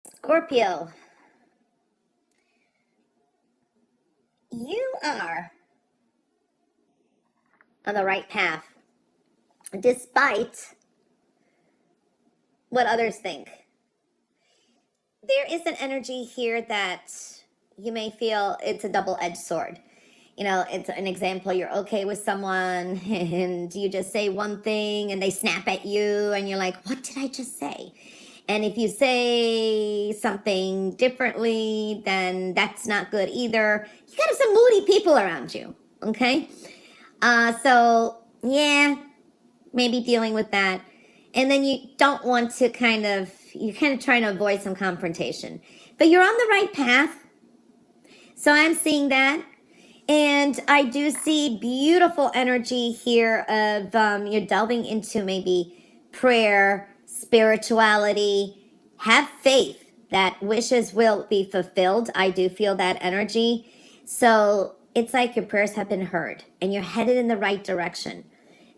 Scorpio, you are on the right path, despite what others think. There is an energy here that you may feel it's a double-edged sword. You know, it's an example, you're okay with someone and you just say one thing and they snap at you and you're like, what did I just say? And if you say something differently, then that's not good either. You got some moody people around you, okay? So, yeah, maybe dealing with that. And then you don't want to you're kind of trying to avoid some confrontation. But you're on the right path. So I'm seeing that. And I do see beautiful energy here of you're delving into maybe prayer, spirituality. Have faith that wishes will be fulfilled. I do feel that energy. So it's like your prayers have been heard and you're headed in the right direction.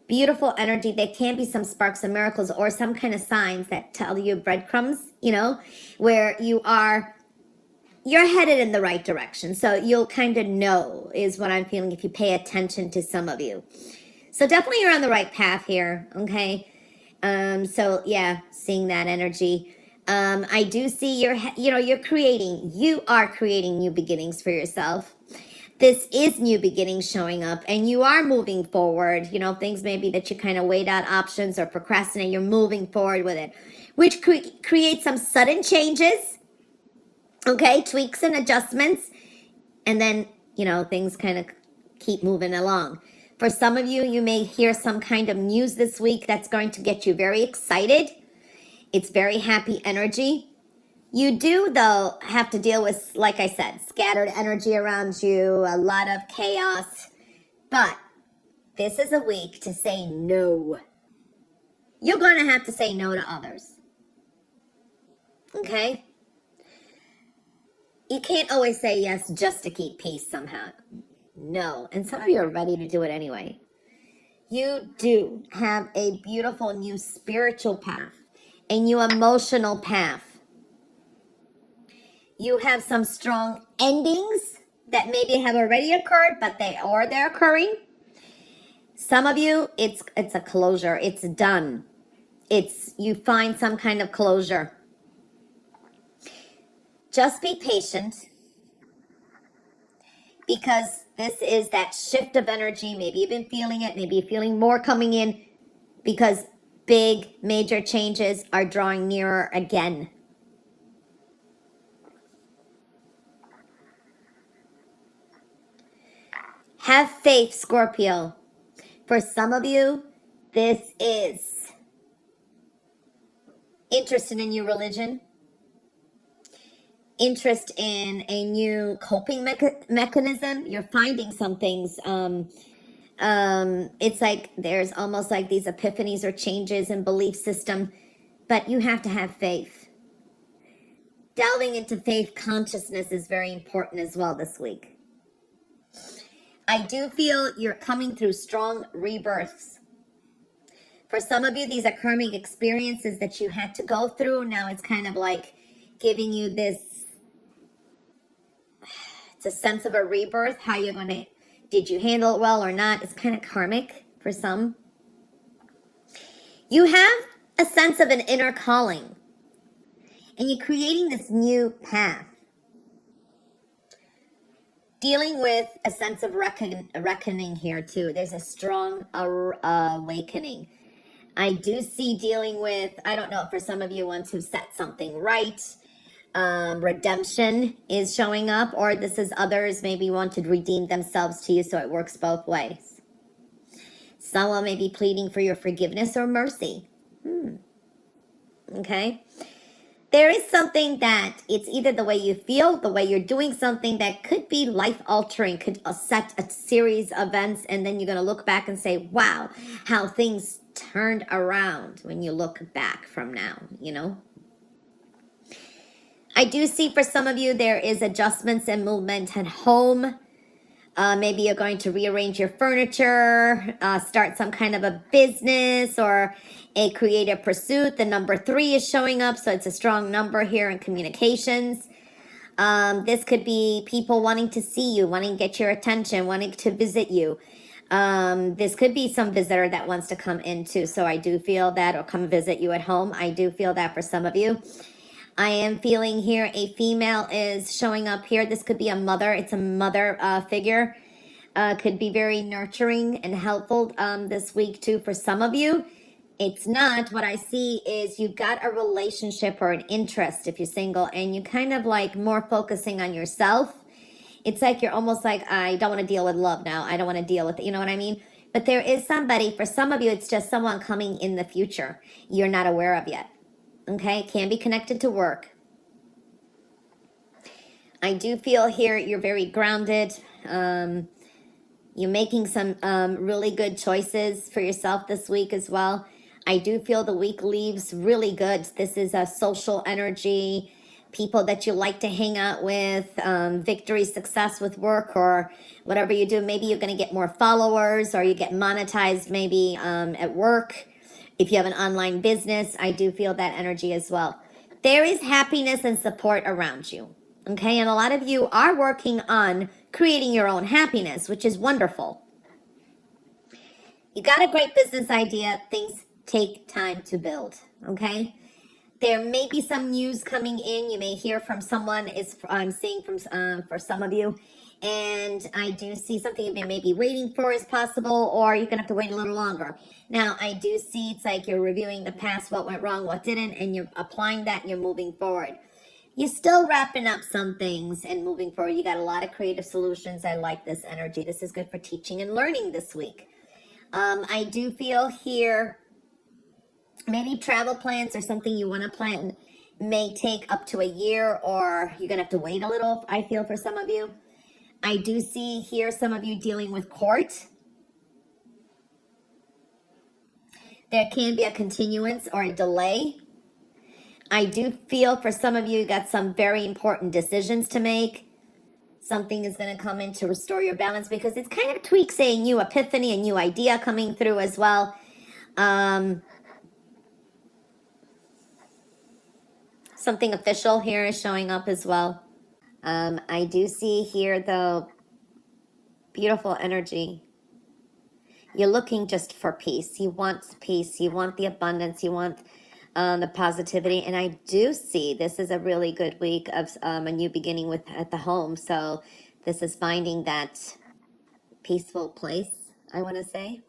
Beautiful energy. There can be some sparks of miracles or some kind of signs that tell you breadcrumbs, you know, where you're headed in the right direction. So you'll kind of know is what I'm feeling if you pay attention to some of you. So definitely you're on the right path here, okay? So yeah, seeing that energy. I do see you are creating new beginnings for yourself. This is new beginnings showing up and you are moving forward. You know, things maybe that you kind of weighed out options or procrastinate, you're moving forward with it, which creates some sudden changes. Okay, tweaks and adjustments, and then, you know, things kind of keep moving along. For some of you, you may hear some kind of news this week that's going to get you very excited. It's very happy energy. You do, though, have to deal with, like I said, scattered energy around you, a lot of chaos. But this is a week to say no. You're going to have to say no to others. Okay? You can't always say yes just to keep peace somehow. No. And some of you are ready to do it anyway. You do have a beautiful new spiritual path, a new emotional path. You have some strong endings that maybe have already occurred, but they're occurring. Some of you, it's a closure. It's done. You find some kind of closure. Just be patient, because this is that shift of energy. Maybe you've been feeling it. Maybe you're feeling more coming in because big, major changes are drawing nearer again. Have faith, Scorpio. For some of you, this is interest in a new religion, interest in a new coping mechanism. You're finding some things. It's like there's almost like these epiphanies or changes in belief system, but you have to have faith. Delving into faith consciousness is very important as well this week. I do feel you're coming through strong rebirths. For some of you, these are karmic experiences that you had to go through. Now it's kind of like giving you this, it's a sense of a rebirth. Did you handle it well or not? It's kind of karmic for some. You have a sense of an inner calling, and you're creating this new path. Dealing with a sense of reckoning here too. There's a strong awakening. I do see dealing with, I don't know, for some of you want to set something right. Redemption is showing up, or this is others maybe want to redeem themselves to you, so it works both ways. Someone may be pleading for your forgiveness or mercy. Okay? There is something that it's either the way you feel, the way you're doing something that could be life-altering, could set a series of events, and then you're going to look back and say, wow, how things turned around when you look back from now, you know? I do see for some of you there is adjustments and movement at home. Maybe you're going to rearrange your furniture, start some kind of a business, or a creative pursuit. The number 3 is showing up, so it's a strong number here in communications. This could be people wanting to see you, wanting to get your attention, wanting to visit you. This could be some visitor that wants to come in too. So I do feel that, or come visit you at home. I do feel that for some of you. I am feeling here a female is showing up here. This could be a mother. It's a mother figure. Could be very nurturing and helpful this week too for some of you. It's not. What I see is you got a relationship or an interest if you're single, and you kind of like more focusing on yourself. It's like you're almost like, I don't want to deal with love now. I don't want to deal with it. You know what I mean? But there is somebody, for some of you, it's just someone coming in the future you're not aware of yet. Okay? Can be connected to work. I do feel here you're very grounded. You're making some really good choices for yourself this week as well. I do feel the week leaves really good. This is a social energy, people that you like to hang out with, victory, success with work or whatever you do. Maybe you're going to get more followers, or you get monetized maybe at work. If you have an online business, I do feel that energy as well. There is happiness and support around you. Okay, and a lot of you are working on creating your own happiness, which is wonderful. You got a great business idea. Things take time to build, okay? There may be some news coming in. You may hear from someone, I'm seeing from for some of you. And I do see something you may be waiting for is possible, or you're going to have to wait a little longer. Now, I do see it's like you're reviewing the past, what went wrong, what didn't, and you're applying that and you're moving forward. You're still wrapping up some things and moving forward. You got a lot of creative solutions. I like this energy. This is good for teaching and learning this week. I do feel here maybe travel plans or something you want to plan may take up to a year, or you're going to have to wait a little, I feel, for some of you. I do see here some of you dealing with court. There can be a continuance or a delay. I do feel for some of you got some very important decisions to make. Something is going to come in to restore your balance, because it's kind of tweaks a new epiphany, a new idea coming through as well. Something official here is showing up as well. I do see here, though, beautiful energy. You're looking just for peace. You want peace. You want the abundance. You want the positivity. And I do see this is a really good week of a new beginning at the home. So this is finding that peaceful place, I want to say.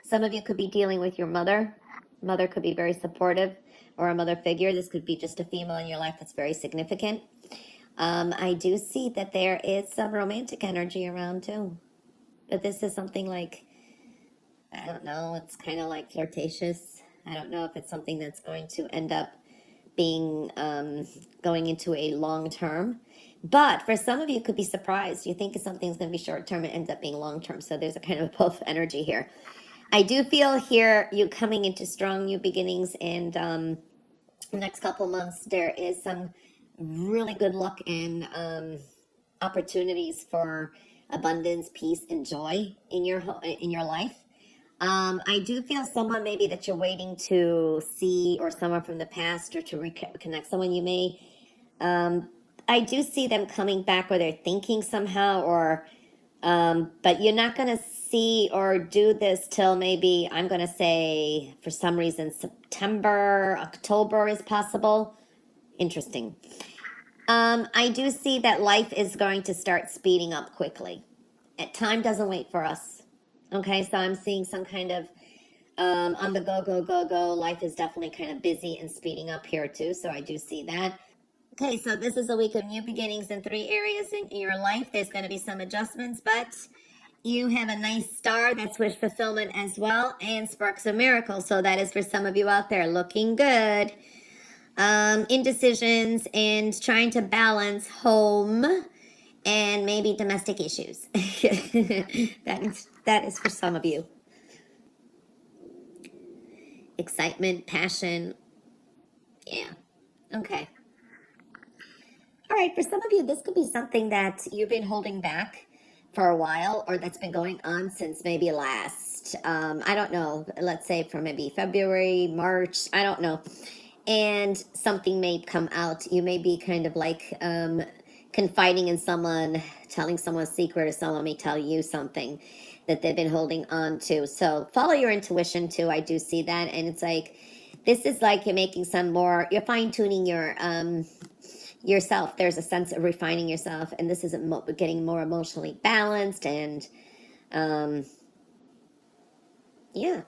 Some of you could be dealing with your mother. Mother could be very supportive, or a mother figure. This could be just a female in your life that's very significant. I do see that there is some romantic energy around too. But this is something like, I don't know, it's kind of like flirtatious. I don't know if it's something that's going to end up being, going into a long term. But for some of you, could be surprised. You think something's going to be short term, it ends up being long term. So there's a kind of both energy here. I do feel here you coming into strong new beginnings, and the next couple months there is some really good luck and opportunities for abundance, peace, and joy in your life. I do feel someone maybe that you're waiting to see, or someone from the past, or to reconnect someone you may. I do see them coming back, or they're thinking somehow, or but you're not going to see or do this till maybe, I'm going to say, for some reason, September, October is possible. Interesting. I do see that life is going to start speeding up quickly. Time doesn't wait for us. Okay, so I'm seeing some kind of on the go. Life is definitely kind of busy and speeding up here too. So I do see that. Okay, so this is a week of new beginnings in 3 areas in your life. There's going to be some adjustments, but you have a nice star. That's wish fulfillment as well, and sparks of miracle. So that is for some of you out there, looking good. Indecisions and trying to balance home and maybe domestic issues. that is for some of you. Excitement, passion. Yeah. Okay. All right, for some of you, this could be something that you've been holding back for a while, or that's been going on since maybe last, I don't know, let's say from maybe February, March, I don't know. And something may come out. You may be kind of like confiding in someone, telling someone a secret, or someone may tell you something that they've been holding on to. So follow your intuition too. I do see that. And it's like, this is like you're making some more, you're fine tuning your yourself. There's a sense of refining yourself, and this is getting more emotionally balanced. And yeah.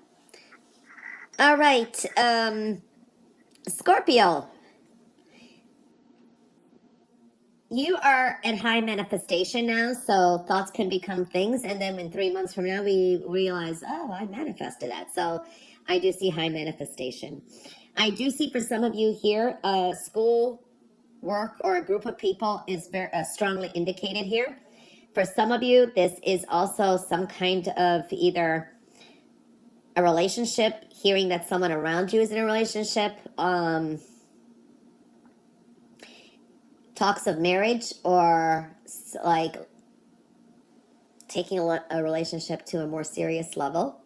All right, Scorpio, you are at high manifestation now, so thoughts can become things, and then in 3 months from now we realize, oh, I manifested that. So I do see high manifestation. I do see for some of you here, school, work, or a group of people is very strongly indicated here. For some of you, this is also some kind of either a relationship, hearing that someone around you is in a relationship, talks of marriage, or like taking a relationship to a more serious level.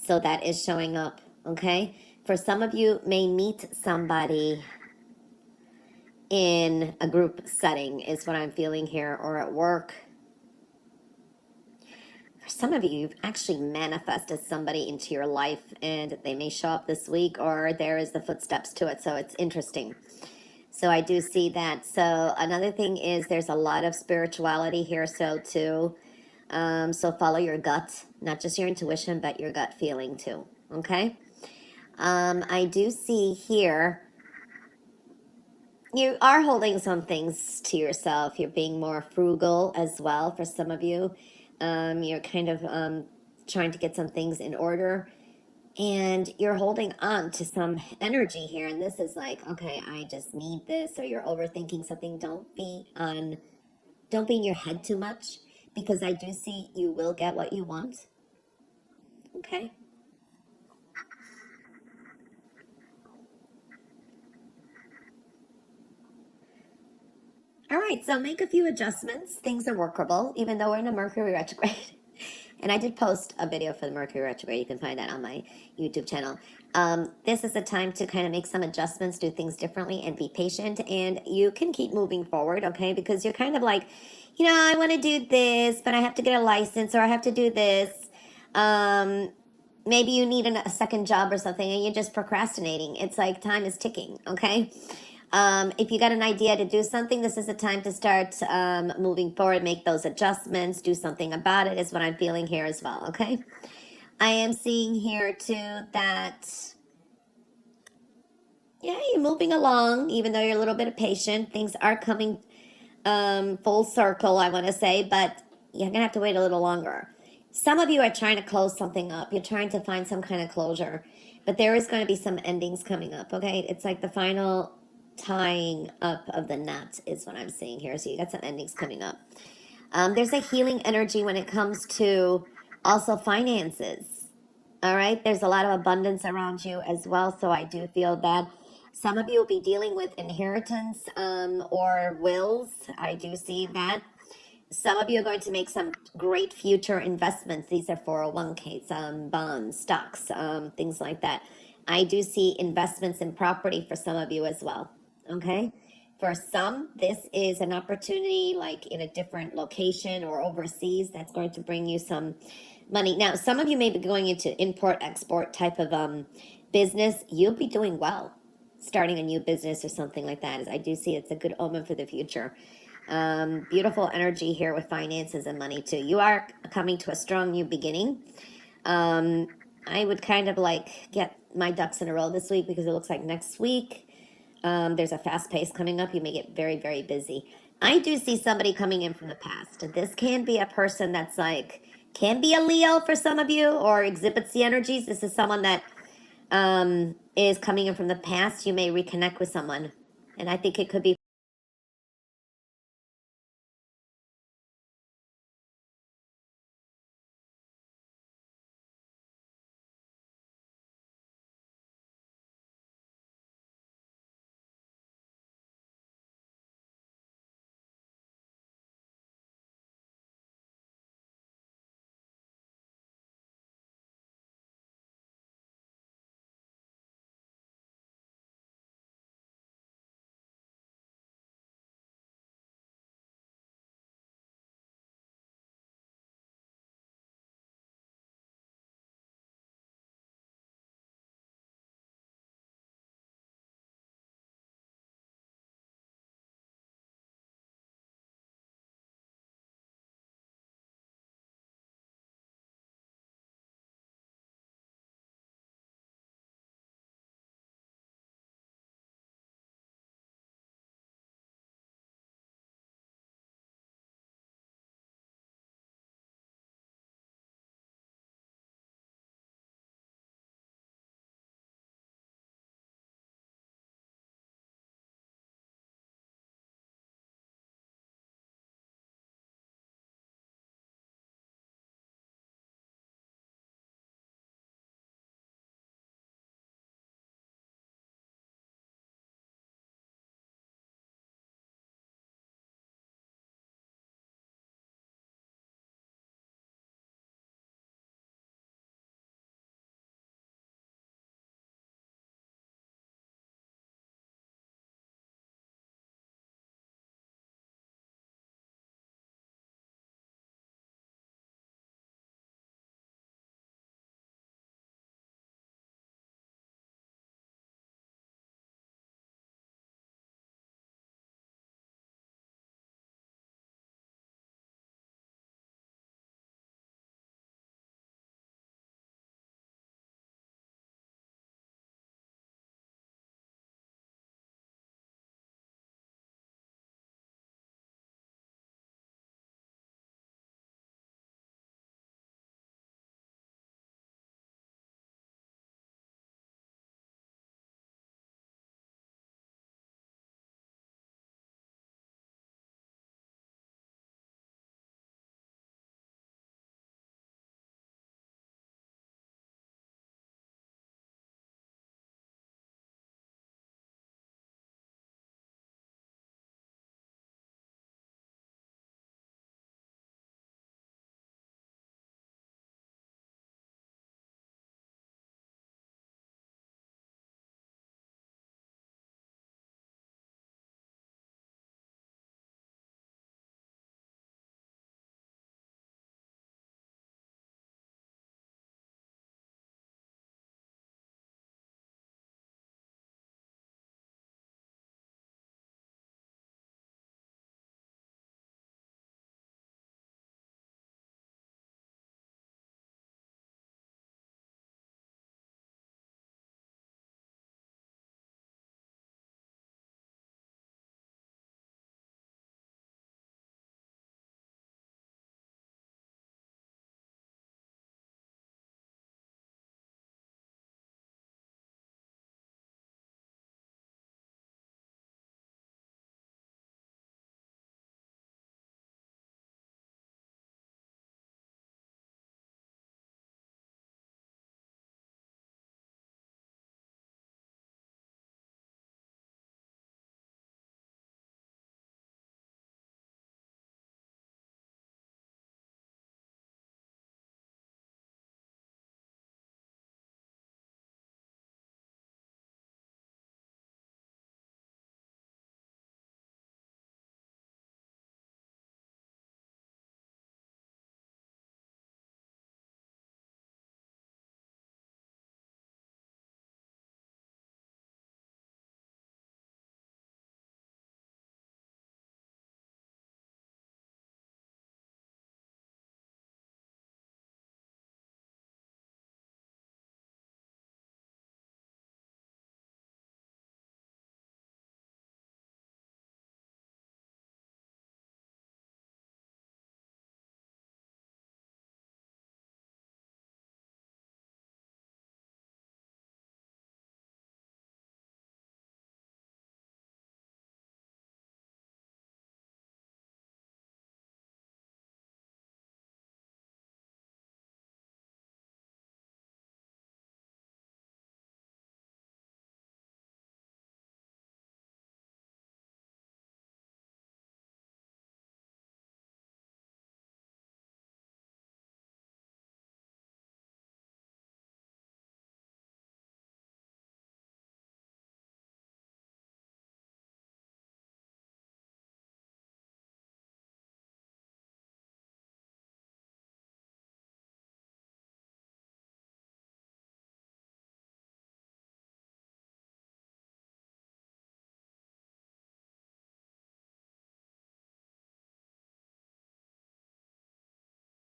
So that is showing up, okay? For some of you, may meet somebody in a group setting is what I'm feeling here, or at work. For some of you, you've actually manifested somebody into your life, and they may show up this week, or there is the footsteps to it. So it's interesting. So I do see that. So another thing is there's a lot of spirituality here, so too. So follow your gut, not just your intuition, but your gut feeling too, okay? I do see here, you are holding some things to yourself. You're being more frugal as well for some of you. You're kind of trying to get some things in order, and you're holding on to some energy here. And this is like, okay, I just need this, or you're overthinking something. Don't be in your head too much, because I do see you will get what you want. Okay. All right, so make a few adjustments. Things are workable, even though we're in a Mercury retrograde. And I did post a video for the Mercury retrograde. You can find that on my YouTube channel. This is a time to kind of make some adjustments, do things differently, and be patient. And you can keep moving forward, okay? Because you're kind of like, I want to do this, but I have to get a license, or I have to do this. Maybe you need a second job or something, and you're just procrastinating. It's like time is ticking, okay? If you got an idea to do something, this is the time to start moving forward, make those adjustments, do something about it, is what I'm feeling here as well, okay? I am seeing here too that, yeah, you're moving along, even though you're a little bit impatient. Things are coming full circle, I want to say, but you're going to have to wait a little longer. Some of you are trying to close something up. You're trying to find some kind of closure, but there is going to be some endings coming up, okay? It's like the final tying up of the knot is what I'm seeing here. So you got some endings coming up. There's a healing energy when it comes to also finances. All right. There's a lot of abundance around you as well. So I do feel that some of you will be dealing with inheritance or wills. I do see that. Some of you are going to make some great future investments. These are 401ks, bonds, stocks, things like that. I do see investments in property for some of you as well. Okay. For some, this is an opportunity like in a different location or overseas that's going to bring you some money. Now, some of you may be going into import-export type of business. You'll be doing well starting a new business or something like that. As I do see it's a good omen for the future. Beautiful energy here with finances and money too. You are coming to a strong new beginning. I would kind of like get my ducks in a row this week, because it looks like next week there's a fast pace coming up. You may get very, very busy. I do see somebody coming in from the past. This can be a person that's like, can be a Leo for some of you, or exhibits the energies. This is someone that is coming in from the past. You may reconnect with someone, and I think it could be